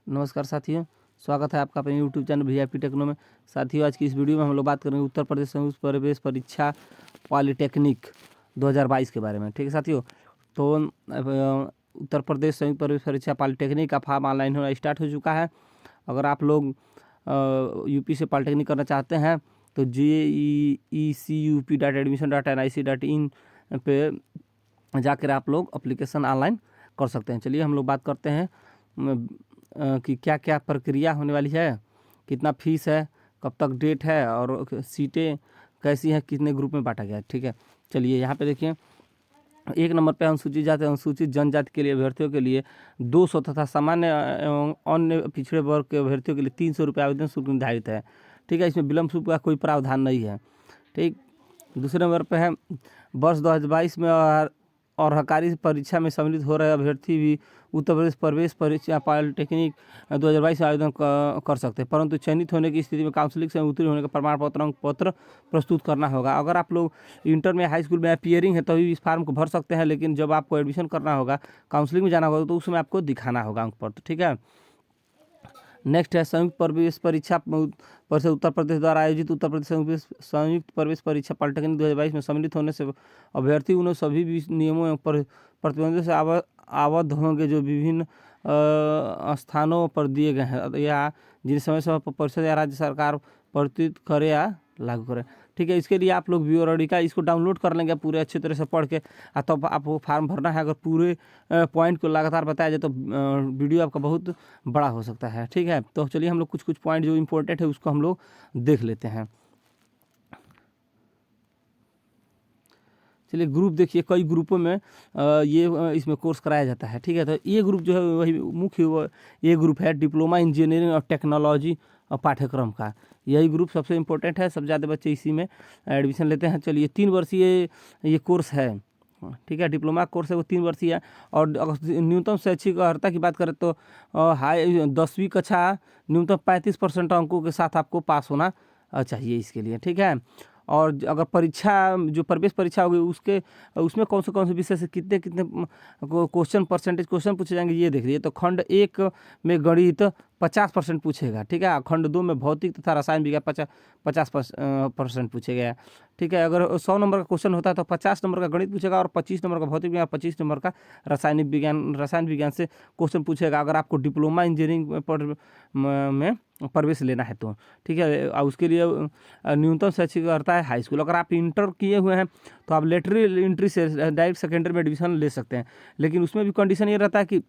नमस्कार साथियों, स्वागत है आपका अपने यूट्यूब चैनल वीआईपी टेक्नो में। साथियों, आज की इस वीडियो में हम लोग बात करेंगे उत्तर प्रदेश संयुक्त प्रवेश परीक्षा पॉलिटेक्निक 2022 के बारे में। ठीक है साथियों, तो उत्तर प्रदेश संयुक्त प्रवेश परीक्षा पॉलिटेक्निक का फॉर्म ऑनलाइन होना स्टार्ट हो चुका है। अगर आप लोग यूपी से पॉलिटेक्निक करना चाहते हैं तो JEECUP.admission.nic.in पे जाकर आप लोग अप्लीकेशन ऑनलाइन कर सकते हैं। चलिए हम लोग बात करते हैं कि क्या क्या प्रक्रिया होने वाली है, कितना फीस है, कब तक डेट है और सीटें कैसी हैं, कितने ग्रुप में बांटा गया है। ठीक है, चलिए यहाँ पे देखिए, 1 नंबर पे अनुसूचित जनजाति के लिए अभ्यर्थियों के लिए 200 तथा सामान्य एवं अन्य पिछड़े वर्ग के अभ्यर्थियों के लिए 300 रुपये आवेदन शुल्क निर्धारित है। ठीक है, इसमें विलम्ब शुल्क का कोई प्रावधान नहीं है। ठीक, दूसरे नंबर पे है वर्ष 2022 में और हकारी परीक्षा में सम्मिलित हो रहे अभ्यर्थी भी उत्तर प्रदेश प्रवेश परीक्षा पॉलिटेक्निक 2022 में आवेदन कर सकते हैं, परंतु चयनित होने की स्थिति में काउंसलिंग से उत्तीर्ण होने का प्रमाण पत्र अंक पत्र प्रस्तुत करना होगा। अगर आप लोग इंटर में हाई स्कूल में अपीयरिंग है तभी इस फॉर्म को भर सकते हैं, लेकिन जब आपको एडमिशन करना होगा, काउंसलिंग में जाना होगा तो उसमें आपको दिखाना होगा अंक पत्र। ठीक है, नेक्स्ट है संयुक्त प्रवेश परीक्षा परिषद उत्तर प्रदेश द्वारा आयोजित उत्तर प्रदेश संयुक्त प्रवेश परीक्षा पॉलिटेक्निक 2022 में सम्मिलित होने से अभ्यर्थी उन्हें सभी नियमों एवं प्रतिबंधों से आबद्ध होंगे जो विभिन्न स्थानों पर दिए गए हैं या जिन समय समय पर परिषद या राज्य सरकार प्रस्तुत करे या लागू करे। ठीक है, इसके लिए आप लोग ब्यूरो का इसको डाउनलोड कर लेंगे पूरे अच्छे तरह से पढ़ के, तब आपको फॉर्म भरना है। अगर पूरे पॉइंट को लगातार बताया जाए तो वीडियो आपका बहुत बड़ा हो सकता है। ठीक है, तो चलिए हम लोग कुछ पॉइंट जो इम्पोर्टेंट है उसको हम लोग देख लेते हैं। चलिए, ग्रुप देखिए, कई ग्रुपों में ये इसमें कोर्स कराया जाता है। ठीक है, तो ये ग्रुप जो है वही मुख्य ये ग्रुप है डिप्लोमा इंजीनियरिंग और टेक्नोलॉजी पाठ्यक्रम का। यही ग्रुप सबसे इम्पोर्टेंट है, सबसे ज़्यादा बच्चे इसी में एडमिशन लेते हैं। चलिए, 3 वर्षीय ये कोर्स है। ठीक है, डिप्लोमा कोर्स है वो 3 वर्षीय है। और अगर न्यूनतम शैक्षिक अर्हता की बात करें तो हाई 10वीं कक्षा न्यूनतम 35% अंकों के साथ आपको पास होना चाहिए इसके लिए। ठीक है, और अगर परीक्षा जो प्रवेश परीक्षा होगी उसमें कौन से विषय से कितने क्वेश्चन परसेंटेज क्वेश्चन पूछे जाएंगे ये देख लीजिए। तो खंड 1 में गणित 50% पूछेगा। ठीक है, खंड 2 में भौतिक तथा रसायन विज्ञान 50% पूछेगा। ठीक है, अगर 100 नंबर का क्वेश्चन होता है तो 50 नंबर का गणित पूछेगा और 25 नंबर का भौतिक विज्ञान, 25 नंबर का रसायन विज्ञान से क्वेश्चन पूछेगा, अगर आपको डिप्लोमा इंजीनियरिंग में प्रवेश लेना है तो। ठीक है, उसके लिए न्यूनतम शैक्षिक अर्हता है हाई स्कूल। अगर आप इंटर किए हुए हैं तो आप लेटरल एंट्री से डायरेक्ट सेकेंडरी में एडमिशन ले सकते हैं, लेकिन उसमें भी कंडीशन ये रहता है कि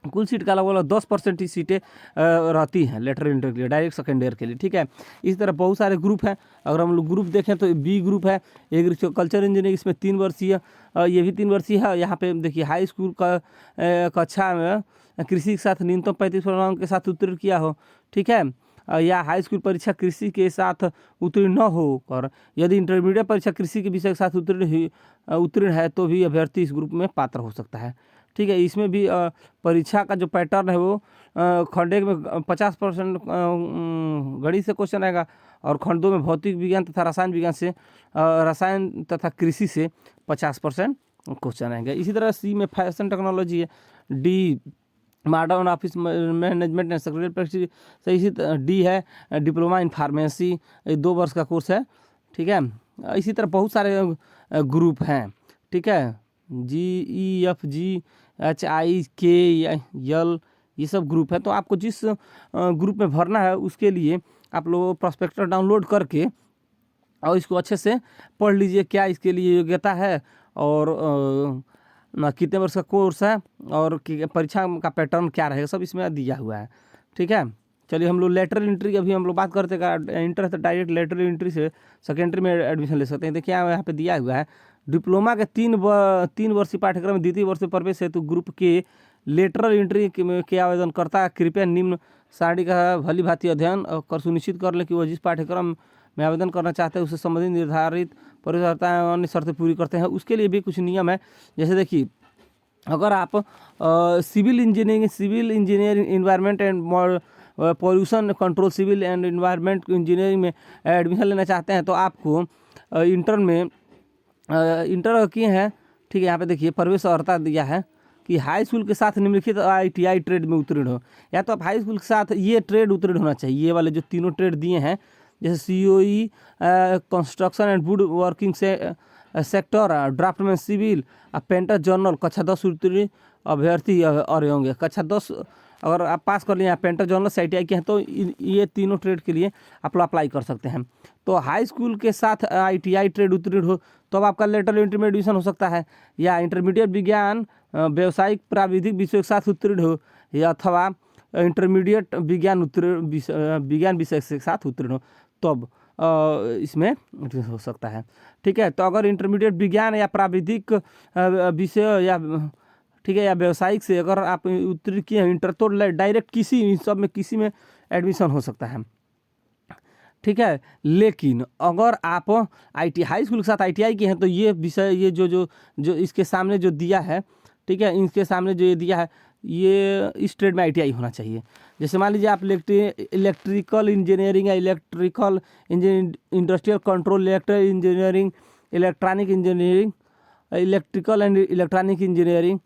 कुल सीट का लगभग 10% ही सीटें रहती हैं लेटरल एंट्री के लिए, डायरेक्ट सेकेंड ईयर के लिए। ठीक है, इस तरह बहुत सारे ग्रुप हैं। अगर हम लोग ग्रुप देखें तो बी ग्रुप है एग्रीकल्चर इंजीनियरिंग, इसमें 3 वर्षीय, ये भी 3 वर्षीय है। यहाँ पे देखिए, हाई स्कूल का कक्षा में कृषि के साथ न्यूनतम 35% अंक के साथ उत्तीर्ण किया हो। ठीक है, या हाई स्कूल परीक्षा कृषि के साथ उत्तीर्ण न हो, और यदि इंटरमीडिएट परीक्षा कृषि के विषय के साथ उत्तीर्ण है तो भी अभ्यर्थी इस ग्रुप में पात्र हो सकता है। ठीक है, इसमें भी परीक्षा का जो पैटर्न है वो खंड 1 में 50% गणित से क्वेश्चन आएगा और खंड 2 में भौतिक विज्ञान तथा रसायन विज्ञान से रसायन तथा कृषि से 50% क्वेश्चन आएंगे। इसी तरह सी में फैशन टेक्नोलॉजी है, D modern office management and secretary से, इसी डी है डिप्लोमा इन फार्मेसी, 2 वर्ष का कोर्स है। ठीक है, इसी तरह बहुत सारे ग्रुप हैं। ठीक है, GEFGHIKL ये सब ग्रुप है। तो आपको जिस ग्रुप में भरना है उसके लिए आप लोग प्रॉस्पेक्टर डाउनलोड करके और इसको अच्छे से पढ़ लीजिए, क्या इसके लिए योग्यता है और कितने वर्ष का कोर्स है और परीक्षा का पैटर्न क्या रहेगा, सब इसमें दिया हुआ है। ठीक है, चलिए हम लोग लेटरल एंट्री की अभी हम लोग बात करते हैं। इंटर है तो डायरेक्ट लेटरल एंट्री से सेकेंडरी में एडमिशन ले सकते हैं। देखिए यहाँ पे दिया हुआ है, डिप्लोमा के 3 वर्षीय पाठ्यक्रम में द्वितीय वर्ष प्रवेश हेतु ग्रुप के लेटरल एंट्री के आवेदन करता कृपया निम्न सारणी का भली भांति अध्ययन कर सुनिश्चित कर ले कि वह जिस पाठ्यक्रम में आवेदन करना चाहते हैं उससे संबंधित निर्धारित परिवर्तन अन्य शर्तें पूरी करते हैं। उसके लिए भी कुछ नियम है। जैसे देखिए, अगर आप civil engineering environment and pollution control civil and environment engineering में एडमिशन लेना चाहते हैं तो आपको इंटर किए हैं। ठीक है, यहाँ पे देखिए प्रवेश अर्हता दिया है कि हाई स्कूल के साथ निम्नलिखित ITI ट्रेड में उत्तीर्ण हो। या तो आप हाई स्कूल के साथ ये ट्रेड उत्तीर्ण होना चाहिए, ये वाले जो तीनों ट्रेड दिए हैं, जैसे COE, construction and wood working से sector, draftsman civil, painter general, कक्षा 10 उत्तीर्ण अभ्यर्थी और होंगे। कक्षा 10 अगर आप पास कर लिए पेंटर जनरल से ITI के हैं तो ये तीनों ट्रेड के लिए आप अप्लाई कर सकते हैं। तो हाई स्कूल के साथ ITI ट्रेड उत्तीर्ण हो तो अब आपका लेटरल इंटरमीडिएट एडमिशन हो सकता है, या इंटरमीडिएट विज्ञान व्यावसायिक प्राविधिक विषय के साथ उत्तीर्ण हो, या अथवा इंटरमीडिएट विज्ञान विज्ञान विषय के साथ उत्तीर्ण हो, तब इसमें हो सकता है। ठीक है, तो अगर इंटरमीडिएट विज्ञान या प्राविधिक विषय या ठीक है या व्यावसायिक से अगर आप उत्तीर्ण किए हैं इंटर, तो डायरेक्ट किसी इन सब में किसी में एडमिशन हो सकता है। ठीक है, लेकिन अगर आप हाई स्कूल के साथ ITI के हैं तो ये विषय ये जो इसके सामने जो दिया है, ठीक है, इनके सामने जो ये दिया है, ये इस ट्रेड में ITI होना चाहिए। जैसे मान लीजिए आप इलेक्ट्रिकल इंजीनियरिंग या electrical industrial control, electrical engineering, electronic engineering, electrical and electronic engineering,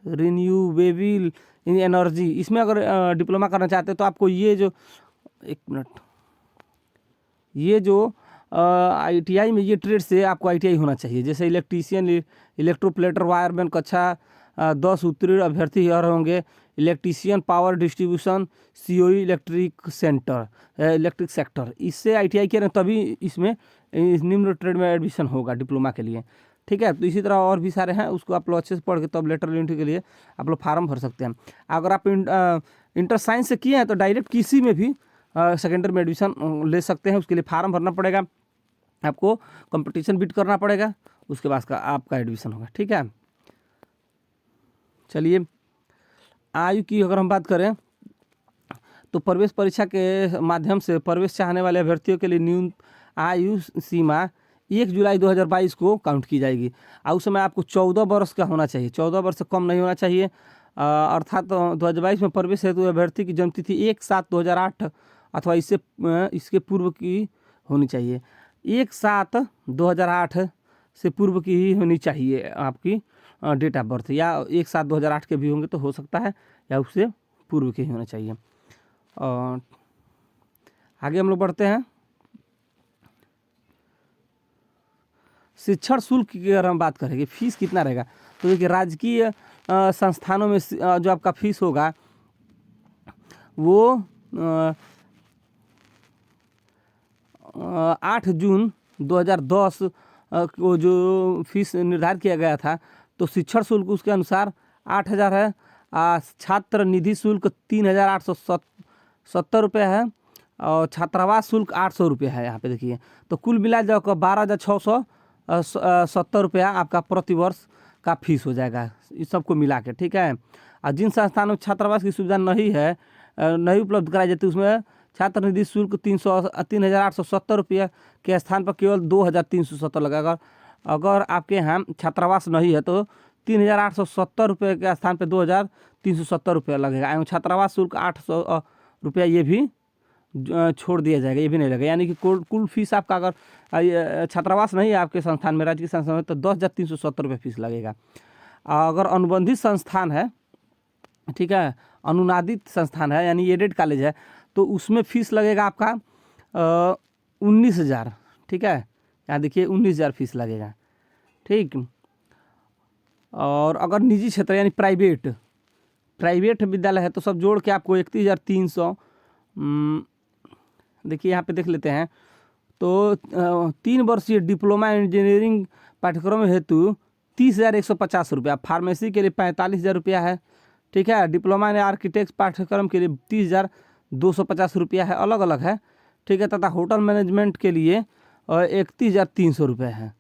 renewable energy, इसमें अगर डिप्लोमा करना चाहते हैं तो आपको ये जो ITI में ये ट्रेड से आपको ITI होना चाहिए। जैसे इलेक्ट्रीशियन, इलेक्ट्रोप्लेटर, वायरमैन, कक्षा 10 उत्तीर्ण अभ्यर्थी और होंगे। Electrician power distribution, COE electric sector, इससे ITI किया तभी इसमें निम्न ट्रेड में एडमिशन होगा डिप्लोमा के लिए। ठीक है, तो इसी तरह और भी सारे हैं, उसको आप लोग अच्छे से पढ़ के तब लेटरल एंट्री के लिए आप लोग फार्म भर सकते हैं। अगर आप इंटर साइंस से किए हैं तो डायरेक्ट किसी में भी सेकेंडरी में एडमिशन ले सकते हैं। उसके लिए फार्म भरना पड़ेगा, आपको कंपटीशन बीट करना पड़ेगा, उसके बाद आपका एडमिशन होगा। ठीक है, चलिए आयु की अगर हम बात करें तो प्रवेश परीक्षा के माध्यम से प्रवेश चाहने वाले अभ्यर्थियों के लिए न्यूनतम आयु सीमा 1 जुलाई 2022 को काउंट की जाएगी। और उस समय आपको 14 वर्ष का होना चाहिए, 14 वर्ष से कम नहीं होना चाहिए। अर्थात 2022 में प्रवेश हेतु अभ्यर्थी की जन्मतिथि 1/7/2008 अथवा इसके पूर्व की होनी चाहिए। 1/7/2008 से पूर्व की ही होनी चाहिए आपकी डेट ऑफ बर्थ, या 1/7/2008 के भी होंगे तो हो सकता है, या उससे पूर्व के ही होना चाहिए। और आगे हम लोग बढ़ते हैं। शिक्षण शुल्क की अगर हम बात करेंगे, फीस कितना रहेगा, तो देखिए राजकीय संस्थानों में जो आपका फीस होगा वो 8 जून 2010 को जो फीस निर्धारित किया गया था, तो शिक्षण शुल्क उसके अनुसार 8,000 है। छात्र निधि शुल्क 3,870 रुपये है, और छात्रावास शुल्क 800 रुपये है। यहाँ पे देखिए, तो कुल मिला जाकर 12,670 रुपया आपका प्रतिवर्ष का फीस हो जाएगा, इस सबको मिला के। ठीक है, और जिन संस्थानों में छात्रावास की सुविधा नहीं उपलब्ध कराई जाती, उसमें छात्र निधि शुल्क 3,870 रुपये के स्थान पर केवल 2,370 लगेगा। अगर आपके यहाँ छात्रावास नहीं है तो 3,870 रुपये के स्थान पर 2,370 रुपये लगेगा, एवं छात्रावास शुल्क 800 रुपया ये भी छोड़ दिया जाएगा, ये भी नहीं लगेगा। यानी कि कुल फीस आपका अगर छात्रावास नहीं है आपके संस्थान में, राज्य संस्थान में, तो 10,370 रुपये फीस लगेगा। अगर अनुबंधित संस्थान है, ठीक है, अनुनादित संस्थान है यानी एडेड कॉलेज है, तो उसमें फीस लगेगा आपका 19,000। ठीक है, यहाँ देखिए 19,000 फीस लगेगा। ठीक, और अगर निजी क्षेत्र यानी प्राइवेट विद्यालय है तो सब जोड़ के आपको 31,300, देखिए यहाँ पे देख लेते हैं, तो 3 वर्षीय डिप्लोमा इंजीनियरिंग पाठ्यक्रम हेतु 30,150 रुपया, फार्मेसी के लिए 45,000 रुपया है। ठीक है, डिप्लोमा इन आर्किटेक्ट पाठ्यक्रम के लिए 30,250 रुपया है, अलग अलग है। ठीक है, तथा होटल मैनेजमेंट के लिए 31,300 रुपये है।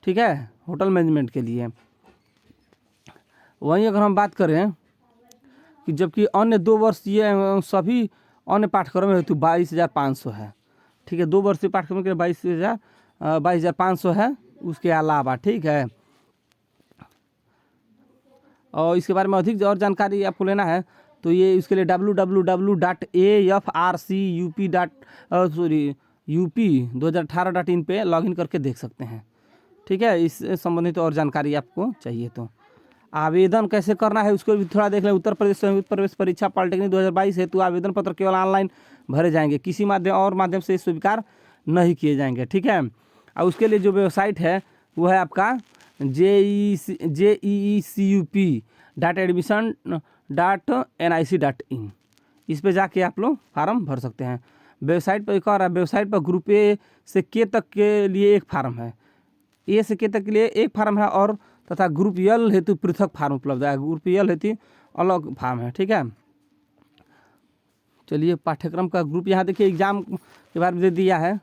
ठीक है, होटल मैनेजमेंट के लिए। वहीं अगर हम बात करें कि जबकि अन्य 2 वर्षीय सभी अन्य पाठ्यक्रम हेतु 22,500 है। ठीक है, 2 वर्षीय पाठ्यक्रम के लिए 22,500 है, उसके अलावा। ठीक है, और इसके बारे में अधिक और जानकारी आपको लेना है तो ये इसके लिए www.afrcup.up2018.in पे लॉगिन करके देख सकते हैं। ठीक है, इस संबंधित और जानकारी आपको चाहिए तो आवेदन कैसे करना है उसको भी थोड़ा देख लें। उत्तर प्रदेश संयुक्त प्रवेश परीक्षा पॉलिटेक्निक 2022 हेतु आवेदन पत्र केवल ऑनलाइन भरे जाएंगे, किसी माध्यम से स्वीकार नहीं किए जाएंगे। ठीक है, और उसके लिए जो वेबसाइट है वो है आपका jeecup.admission.nic.in। इस पे जाके आप लोग फार्म भर सकते हैं। वेबसाइट पर एक और है, वेबसाइट पर ग्रुप ए से के तक के लिए एक फार्म है, ए से के तक के लिए एक फार्म है, और तथा ग्रुप यल हेतु पृथक फार्म उपलब्ध है। ग्रुप यल हेतु अलग फार्म है। ठीक है, चलिए पाठ्यक्रम का ग्रुप यहाँ देखिए एग्जाम के बारे में दे दिया है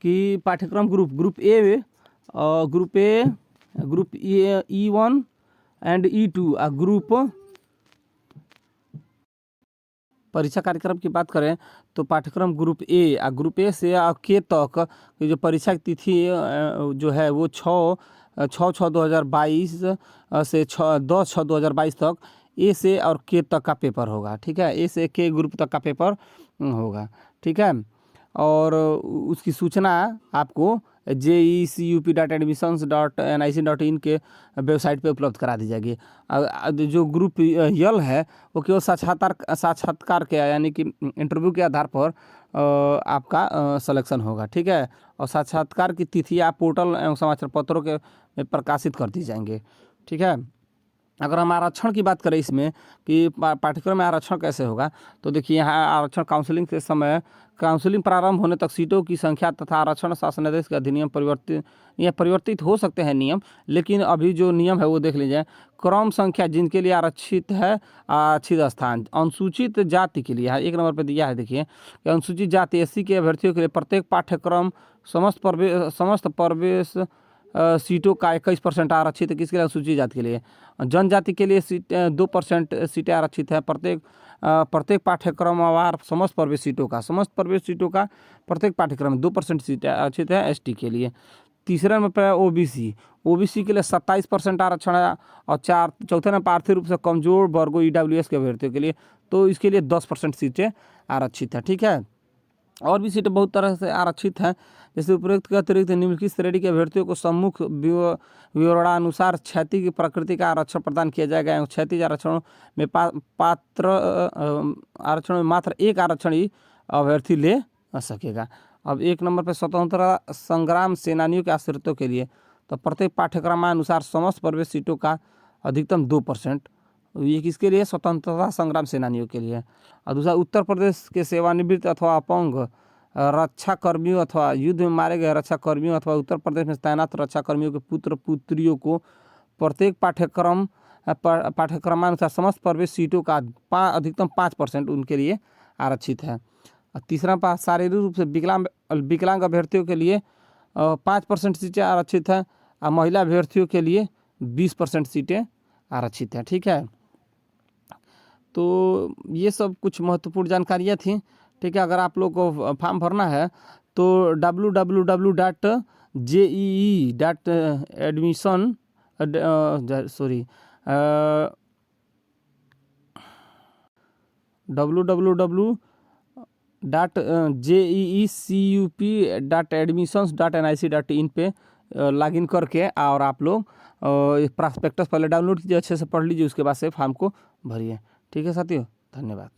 कि पाठ्यक्रम group A group E1 and E2 और ग्रुप परीक्षा कार्यक्रम की बात करें तो पाठ्यक्रम ग्रुप ए से के तक की जो परीक्षा की तिथि जो है वो 6/6/2022 से 10/6/2022 तक ए से और के तक का पेपर होगा। ठीक है, ए से के ग्रुप तक का पेपर होगा। ठीक है, और उसकी सूचना आपको jeecup.admissions.nic.in के वेबसाइट पे उपलब्ध करा दी जाएगी। जो ग्रुप यल है वो केवल साक्षात्कार के यानी कि इंटरव्यू के आधार पर आपका सिलेक्शन होगा। ठीक है, और साक्षात्कार की तिथि आप पोर्टल एवं समाचार पत्रों के में प्रकाशित कर दी जाएंगे। ठीक है, अगर हम आरक्षण की बात करें इसमें कि पाठ्यक्रम में आरक्षण कैसे होगा, तो देखिए यहाँ आरक्षण काउंसलिंग के समय काउंसलिंग प्रारंभ होने तक सीटों की संख्या तथा आरक्षण शासनादेश के अधिनियम परिवर्तित हो सकते हैं नियम, लेकिन अभी जो नियम है वो देख लीजिए। क्रम संख्या जिनके लिए आरक्षित है आरक्षित स्थान, अनुसूचित जाति के लिए एक नंबर पर दिया है। देखिए कि अनुसूचित जाति SC के अभ्यर्थियों के लिए प्रत्येक पाठ्यक्रम समस्त प्रवेश सीटों का 21% आरक्षित है। किसके लिए? अनुसूचित जाति के लिए। जनजाति के लिए 2% सीटें आरक्षित है। प्रत्येक पाठ्यक्रमवार समस्त प्रवेश सीटों का प्रत्येक पाठ्यक्रम में 2% सीटें आरक्षित है ST के लिए। तीसरे नंबर पर ओबीसी के लिए 27% आरक्षण है, और चौथे नंबर पर आर्थिक रूप से कमजोर वर्गों EWS के अभ्यर्थियों के लिए, तो इसके लिए 10% सीटें आरक्षित है। ठीक है, और भी सीटें बहुत तरह से आरक्षित हैं, जैसे उपरोक्त के अतिरिक्त निम्नलिखित श्रेणी के अभ्यर्थियों को सम्मुख विवरणानुसार क्षैतिज की प्रकृति का आरक्षण प्रदान किया जाएगा एवं क्षैतिज आरक्षणों में आरक्षण में मात्र एक आरक्षण ही अभ्यर्थी ले सकेगा। अब एक नंबर पर स्वतंत्रता संग्राम सेनानियों के आश्रितों के लिए, तो प्रत्येक पाठ्यक्रमानुसार समस्त प्रवेश सीटों का अधिकतम 2%, ये किसके लिए? स्वतंत्रता संग्राम सेनानियों के लिए। और दूसरा, उत्तर प्रदेश के सेवानिवृत्त अथवा अपंग रक्षा कर्मियों अथवा युद्ध में मारे गए रक्षा कर्मियों अथवा उत्तर प्रदेश में तैनात रक्षा कर्मियों के पुत्र पुत्रियों को प्रत्येक पाठ्यक्रमानुसार समस्त प्रवेश सीटों का अधिकतम 5% उनके लिए आरक्षित है। तीसरा, शारीरिक रूप से विकलांग अभ्यर्थियों के लिए 5% सीटें आरक्षित हैं, और महिला अभ्यर्थियों के लिए 20% सीटें आरक्षित हैं। ठीक है, तो ये सब कुछ महत्वपूर्ण जानकारियाँ थी। ठीक है, अगर आप लोग को फॉर्म भरना है तो www.jeecup.admissions.nic.in पे लॉगिन करके और आप लोग प्रॉस्पेक्टस पहले डाउनलोड कीजिए, अच्छे से पढ़ लीजिए, उसके बाद से फॉर्म को भरिए। ठीक है साथियों, धन्यवाद।